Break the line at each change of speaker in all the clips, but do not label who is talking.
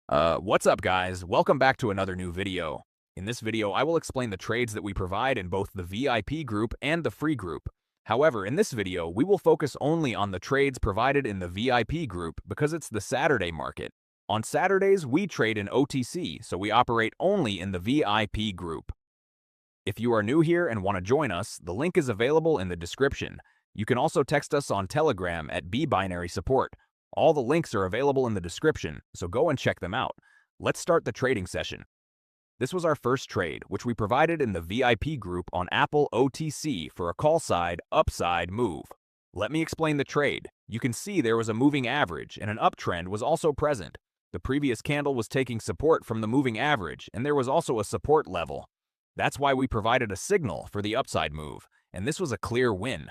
What's up, guys? Welcome back to another new video. In this video, I will explain the trades that we provide in both the VIP group and the free group. However, in this video, we will focus only on the trades provided in the VIP group because it's the Saturday market. On Saturdays, we trade in OTC, so we operate only in the VIP group. If you are new here and want to join us, the link is available in the description. You can also text us on Telegram at binary support. All the links are available in the description, so go and check them out. Let's start the trading session. This was our first trade, which we provided in the VIP group on Apple OTC for a call side upside move. Let me explain the trade. You can see there was a moving average and an uptrend was also present. The previous candle was taking support from the moving average, and there was also a support level. That's why we provided a signal for the upside move, and this was a clear win.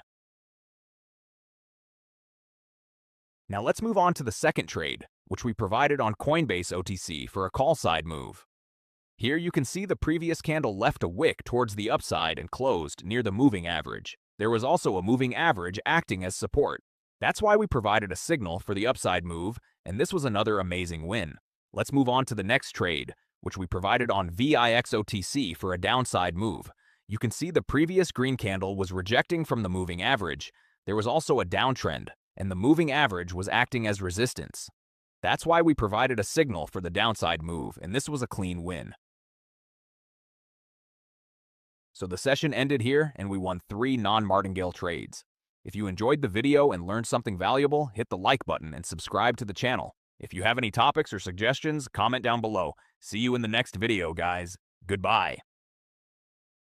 Now let's move on to the second trade, which we provided on Coinbase OTC for a call side move. Here you can see the previous candle left a wick towards the upside and closed near the moving average. There was also a moving average acting as support. That's why we provided a signal for the upside move, and this was another amazing win. Let's move on to the next trade, which we provided on VIX OTC for a downside move. You can see the previous green candle was rejecting from the moving average. There was also a downtrend, and the moving average was acting as resistance. That's why we provided a signal for the downside move, and this was a clean win. So the session ended here, and we won 3 non-martingale trades. If you enjoyed the video and learned something valuable, hit the like button and subscribe to the channel. If you have any topics or suggestions, comment down below. See you in the next video, guys. Goodbye.